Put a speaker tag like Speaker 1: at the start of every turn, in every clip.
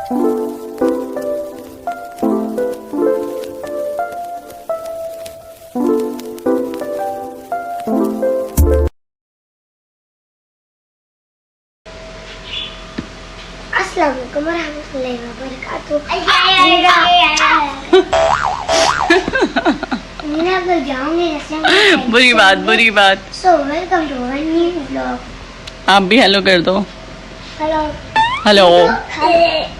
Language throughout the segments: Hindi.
Speaker 1: अस्सलाम वालेकुम रहमतुल्लाहि व बरकातहू। मैं अब जाऊंगी
Speaker 2: बुरी बात।
Speaker 1: So welcome to our new vlog.
Speaker 2: आप भी हेलो कर दो।
Speaker 1: Hello
Speaker 2: hello.
Speaker 1: हेलो।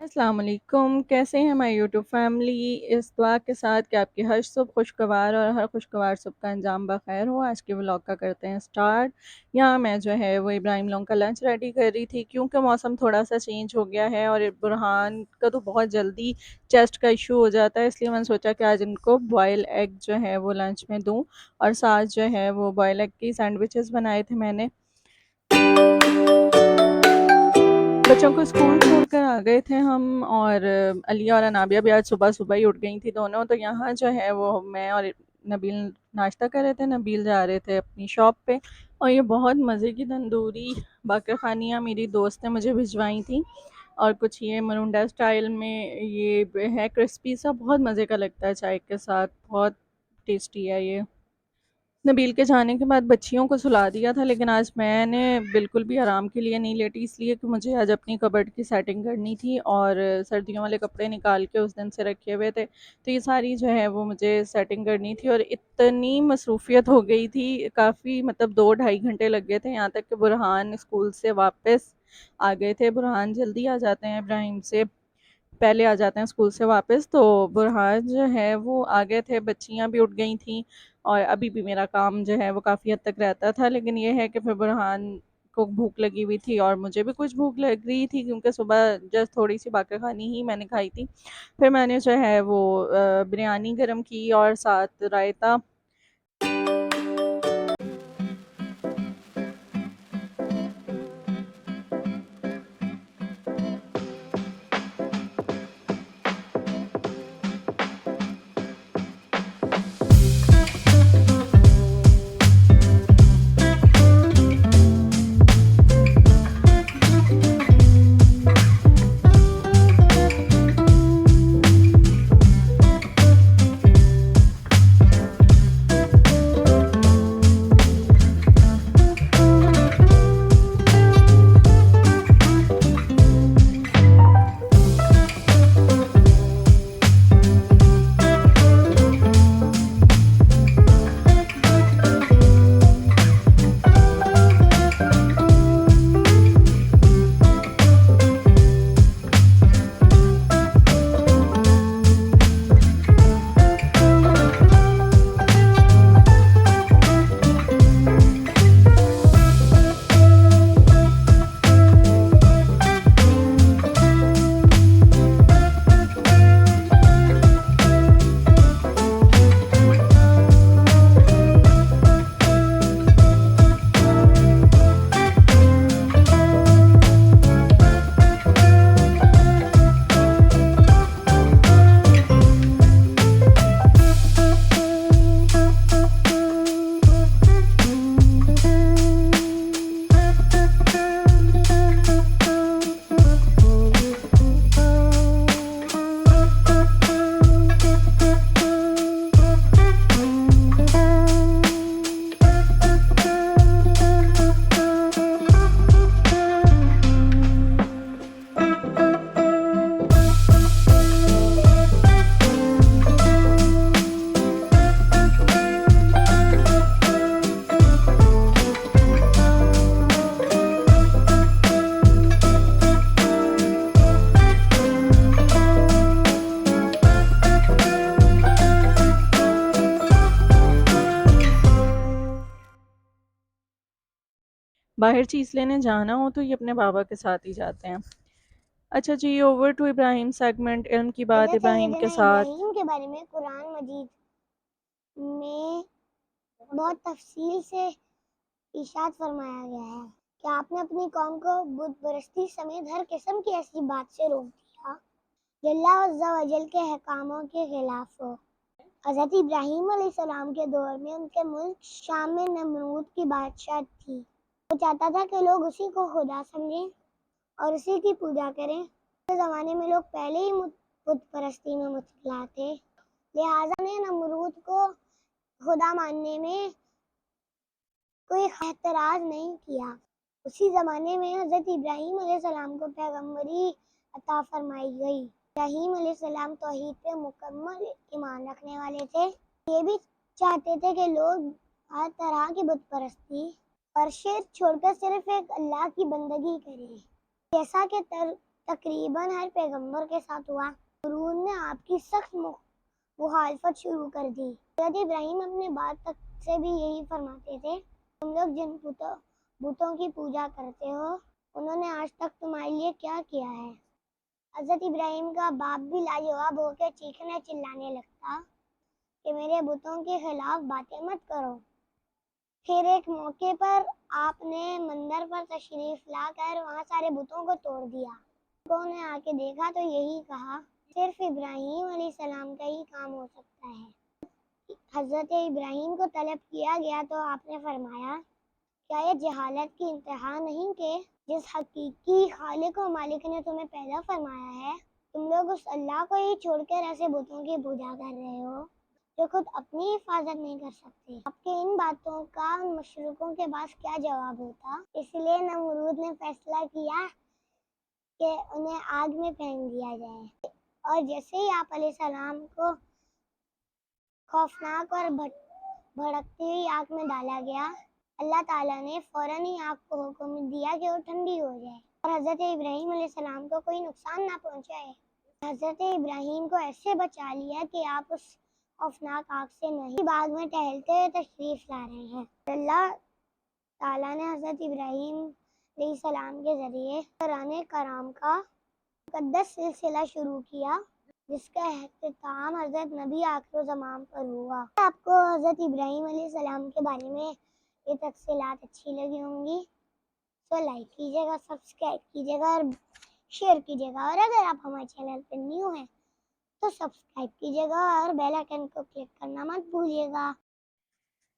Speaker 2: अस्सलाम वालेकुम, कैसे हैं हमारी यूट्यूब फैमिली। इस दुआ के साथ कि आपकी हर सुबह खुशगवार और हर खुशगवार सुबह का अंजाम बखैर हो। आज के व्लॉग का करते हैं स्टार्ट। यहाँ मैं जो है वो इब्राहिम लोगों का लंच रेडी कर रही थी, क्योंकि मौसम थोड़ा सा चेंज हो गया है और बुरहान का तो बहुत जल्दी चेस्ट का इशू हो जाता है, इसलिए मैंने सोचा कि आज इनको बॉयल एग जो है वो लंच में दूँ। और साथ जो है वो बॉयल एग की सैंडविचेस बनाए थे मैंने। बच्चों को स्कूल छोड़कर आ गए थे हम, और अलिया और अनाबिया भी आज सुबह सुबह ही उठ गई थी दोनों। तो यहाँ जो है वो मैं और नबील नाश्ता कर रहे थे, नबील जा रहे थे अपनी शॉप पे। और ये बहुत मज़े की तंदूरी बाकर खानियाँ मेरी दोस्त ने मुझे भिजवाई थी, और कुछ ये मरुंडा स्टाइल में ये है क्रिस्पी सा, बहुत मज़े का लगता है चाय के साथ, बहुत टेस्टी है ये। नबील के जाने के बाद बच्चियों को सुला दिया था, लेकिन आज मैंने बिल्कुल भी आराम के लिए नहीं लेटी, इसलिए कि मुझे आज अपनी कबर्ड की सेटिंग करनी थी और सर्दियों वाले कपड़े निकाल के उस दिन से रखे हुए थे, तो ये सारी जो है वो मुझे सेटिंग करनी थी। और इतनी मसरूफियत हो गई थी, काफ़ी मतलब 2-2.5 घंटे लग गए थे, यहाँ तक कि बुरहान स्कूल से वापस आ गए थे। बुरहान जल्दी आ जाते हैं, इब्राहिम से पहले आ जाते हैं स्कूल से वापस। तो बुरहान जो है वो आ गए थे, बच्चियां भी उठ गई थी, और अभी भी मेरा काम जो है वो काफ़ी हद तक रहता था। लेकिन ये है कि फिर बुरहान को भूख लगी हुई थी और मुझे भी कुछ भूख लग रही थी, क्योंकि सुबह जस्ट थोड़ी सी बाकर खानी ही मैंने खाई थी। फिर मैंने जो है वो बिरयानी गर्म की और साथ रायता। बाहर चीज़ लेने जाना हो तो ये अपने बाबा के साथ ही जाते हैं। अच्छा जी, ओवर टू इब्राहिम सेगमेंट इल्म की बात इब्राहिम के साथ।
Speaker 1: इब्राहिम के बारे में कुरान मजीद में बहुत तफसील से इरशाद फरमाया गया है कि आपने अपनी कौम को बुत परस्ती समेत हर किस्म की ऐसी बात से रोक दिया जो अल्लाह अज़्ज़ा वजल के हकामों के खिलाफ हो। हज़रत इब्राहीम अलैहिस्सलाम के दौर में उनके मुल्क शाम में नमरूद की बादशाह थी। वो चाहता था कि लोग उसी को खुदा समझें और उसी की पूजा करें। इस ज़माने में लोग पहले ही बुत परस्ती में मुब्तला थे, लिहाजा ने नमरूद को खुदा मानने में कोई एतराज़ नहीं किया। उसी ज़माने में हज़रत इब्राहीम अलैहिस्सलाम को पैगम्बरी अता फरमाई गई। इब्राहीम अलैहिस्सलाम तौहीद पे मुकम्मल ईमान रखने वाले थे। ये भी चाहते थे कि लोग हर तरह की बुत परस्ती और शिर्क छोड़कर सिर्फ एक अल्लाह की बंदगी करें, जैसा कि तकरीबन हर पैगम्बर के साथ हुआ। नमरूद ने आपकी सख्त मुखालफत शुरू कर दी। हज़रत इब्राहीम अपने बात तक से भी यही फरमाते थे, तुम लोग जिन बुतों की पूजा करते हो, उन्होंने आज तक तुम्हारे लिए क्या किया है। हज़रत इब्राहीम का बाप भी लाजवाब होकर चीखने चिल्लाने लगता कि मेरे बुतों के खिलाफ बातें मत करो। फिर एक मौके पर आपने मंदिर पर तशरीफ लाकर वहाँ सारे बुतों को तोड़ दिया। लोगों ने आके देखा तो यही कहा, सिर्फ इब्राहीम अलैहिस्सलाम का ही काम हो सकता है। हज़रत इब्राहीम को तलब किया गया तो आपने फरमाया, क्या ये जहालत की इंतहा नहीं कि जिस हकीकी खालिक और मालिक ने तुम्हें पैदा फरमाया है, तुम लोग उस अल्लाह को ही छोड़कर ऐसे बुतों की पूजा कर रहे हो जो खुद अपनी हिफाजत नहीं कर सकते। आपके इन बातों का उन मुशरिकों के पास क्या जवाब होता। इसलिए नमरूद ने फैसला किया कि उन्हें आग में फेंक दिया जाए। और जैसे ही आप अलैहिस्सलाम को खौफनाक और भड़कती हुई आग में डाला गया, अल्लाह ताला ने फौरन ही आग को हुक्म दिया कि वो ठंडी हो जाए और हज़रत इब्राहीम अलैहिस्सलाम को कोई नुकसान ना पहुंचाए। हज़रत इब्राहीम को ऐसे बचा लिया कि आप उस खौफनाक आग से नहीं, बाग में टहलते हुए तशरीफ ला रहे हैं। अल्लाह ताला ने हज़रत इब्राहीम अलैहिस्सलाम के ज़रिए दौरान कराम का मुक़द्दस सिलसिला शुरू किया, जिसका इख्तिताम हज़रत नबी आखिर ज़मान पर हुआ। आपको हज़रत इब्राहीम अलैहिस्सलाम के बारे में ये तफसीलात अच्छी लगी होंगी तो लाइक कीजिएगा, सब्सक्राइब कीजिएगा और शेयर कीजिएगा। और अगर आप हमारे चैनल पर न्यू हैं तो सब्सक्राइब कीजिएगा और बेल आइकन को क्लिक करना मत भूलिएगा।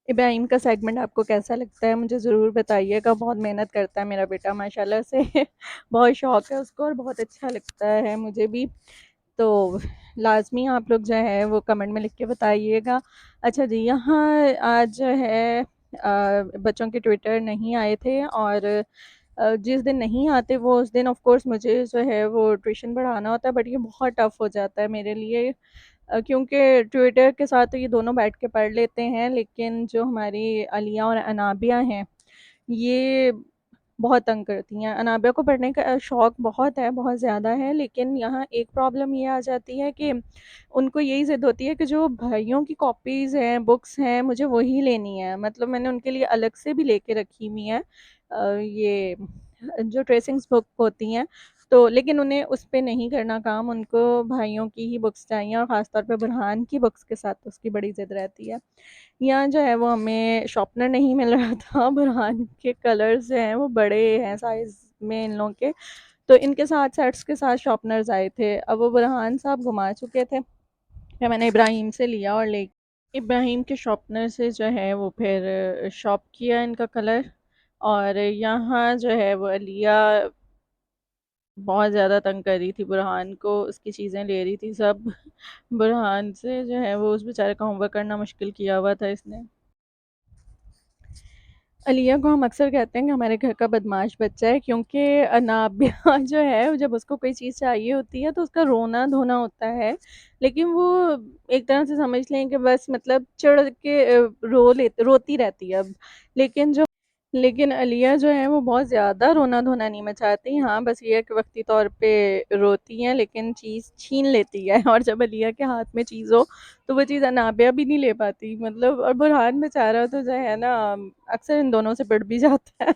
Speaker 2: इब्राहिम का सेगमेंट आपको कैसा लगता है मुझे ज़रूर बताइएगा। बहुत मेहनत करता है मेरा बेटा माशाल्लाह से बहुत शौक़ है उसको और बहुत अच्छा लगता है मुझे भी। तो लाज़मी आप लोग जो है वो कमेंट में लिख के बताइएगा। अच्छा जी, यहाँ आज जो है बच्चों के ट्विटर नहीं आए थे और जिस दिन नहीं आते वो उस दिन ऑफ कोर्स मुझे जो है वो ट्यूशन पढ़ाना होता है, बट ये बहुत टफ़ हो जाता है मेरे लिए क्योंकि ट्विटर के साथ तो ये दोनों बैठ के पढ़ लेते हैं, लेकिन जो हमारी अलिया और अनाबिया हैं ये बहुत तंग करती हैं। अनाबिया को पढ़ने का शौक़ बहुत है, बहुत ज़्यादा है, लेकिन यहाँ एक प्रॉब्लम ये आ जाती है कि उनको यही ज़िद होती है कि जो भाइयों की कॉपीज़ हैं, बुक्स हैं, मुझे वही लेनी है। मतलब मैंने उनके लिए अलग से भी लेके रखी हुई हैं ये जो ट्रेसिंग्स बुक होती हैं, तो लेकिन उन्हें उस पे नहीं करना काम, उनको भाइयों की ही बुक्स चाहिए और ख़ास तौर पे बुरहान की बुक्स के साथ तो उसकी बड़ी ज़िद रहती है। यहाँ जो है वो हमें शॉर्पनर नहीं मिल रहा था, बुरहान के कलर्स जो हैं वो बड़े हैं साइज़ में इन लोगों के, तो इनके साथ सेट्स के साथ शॉर्पनर्स आए थे। अब वो बुरहान साहब घुमा चुके थे, फिर मैंने इब्राहिम से लिया और ले इब्राहिम के शॉर्पनर से जो है वो फिर शॉप किया इनका कलर। और यहाँ जो है वो अलिया बहुत ज़्यादा तंग कर रही थी बुरहान को, उसकी चीज़ें ले रही थी सब बुरहान से जो है वो उस बेचारे का होमवर्क करना मुश्किल किया हुआ था इसने। अलिया को हम अक्सर कहते हैं कि हमारे घर का बदमाश बच्चा है, क्योंकि अनाबिया जो है जब उसको कोई चीज़ चाहिए होती है तो उसका रोना धोना होता है, लेकिन वो एक तरह से समझ लें कि बस मतलब चिढ़ के रोती रहती है अब। लेकिन अलिया जो है वो बहुत ज़्यादा रोना धोना नहीं मचाती। हाँ, बस ये है कि वक्ती तौर पे रोती हैं, लेकिन चीज़ छीन लेती है और जब अलिया के हाथ में चीज़ हो तो वो चीज़ अनाबिया भी नहीं ले पाती, मतलब। और बुरहान बेचारा तो जो है ना अक्सर इन दोनों से पिट भी जाता है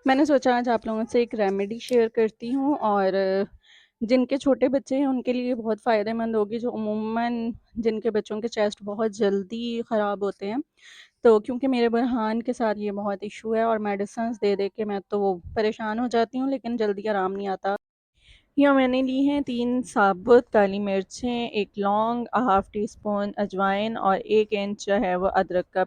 Speaker 2: मैंने सोचा आज आप लोगों से एक रेमेडी शेयर करती हूँ और जिनके छोटे बच्चे हैं उनके लिए बहुत फ़ायदेमंद होगी, जो उमूमन जिनके बच्चों के चेस्ट बहुत जल्दी ख़राब होते हैं। तो क्योंकि मेरे बुरहान के साथ ये बहुत इशू है और मेडिसिन्स दे दे के मैं तो परेशान हो जाती हूँ, लेकिन जल्दी आराम नहीं आता। यहाँ मैंने ली हैं 3 साबुत काली मिर्चें, 1 लौंग, हाफ़ टी स्पून अजवाइन और 1 इंच जो है वो अदरक का।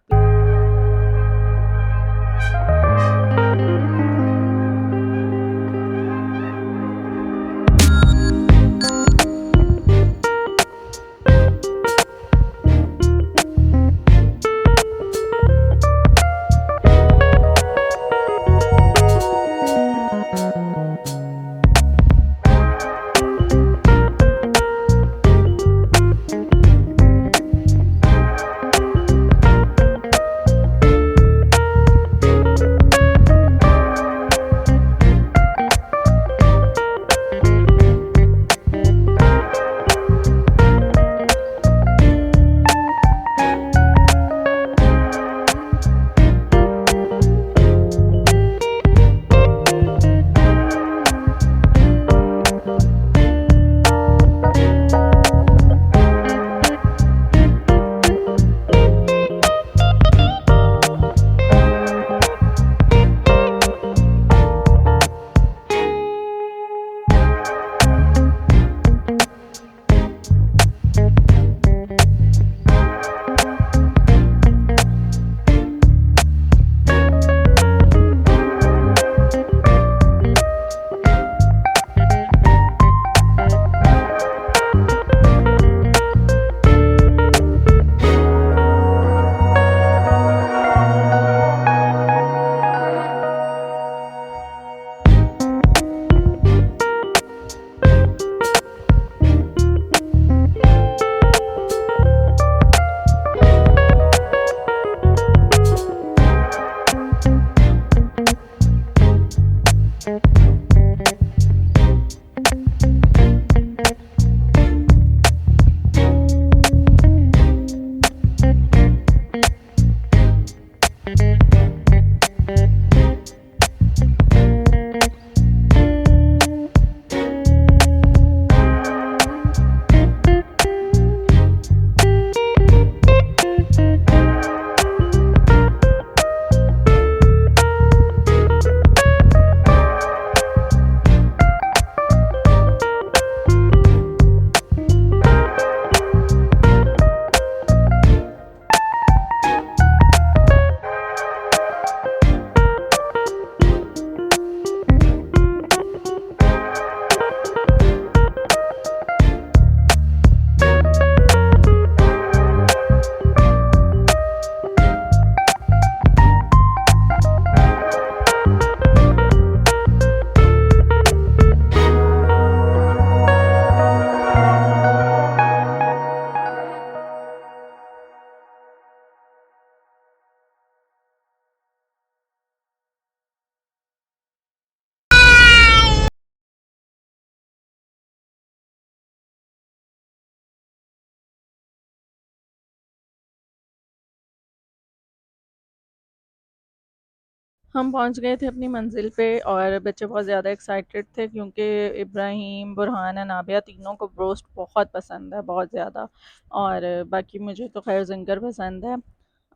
Speaker 2: हम पहुंच गए थे अपनी मंजिल पे और बच्चे बहुत ज़्यादा एक्साइटेड थे क्योंकि इब्राहिम, बुरहान, अनाबिया तीनों को रोस्ट बहुत पसंद है, बहुत ज़्यादा। और बाकी मुझे तो खैर जिंगर पसंद है।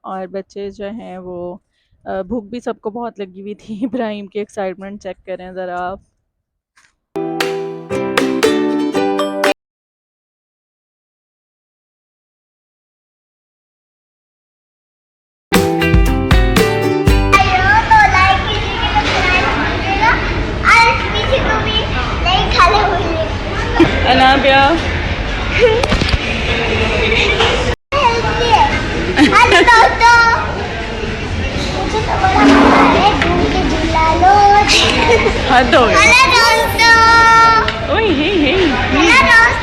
Speaker 2: और बच्चे जो हैं वो भूख भी सबको बहुत लगी हुई थी। इब्राहिम की एक्साइटमेंट चेक करें ज़रा आप।
Speaker 1: तो लाइक कीजिएगा, सब्सक्राइब कीजिएगा और इस पीछे को भी नहीं खाने भूलिएगा।
Speaker 2: अनाबिया
Speaker 1: हेलो दोस्तों, मुझे तो बड़ा मजा है, घूम के झूला लो।
Speaker 2: हद हो गई।
Speaker 1: हेलो दोस्तों,
Speaker 2: ओए हे हे
Speaker 1: हेलो दोस्तों।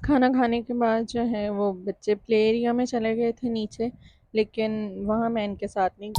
Speaker 2: खाना खाने के बाद जो है वो बच्चे प्ले एरिया में चले गए थे नीचे, लेकिन वहाँ मैं इनके साथ नहीं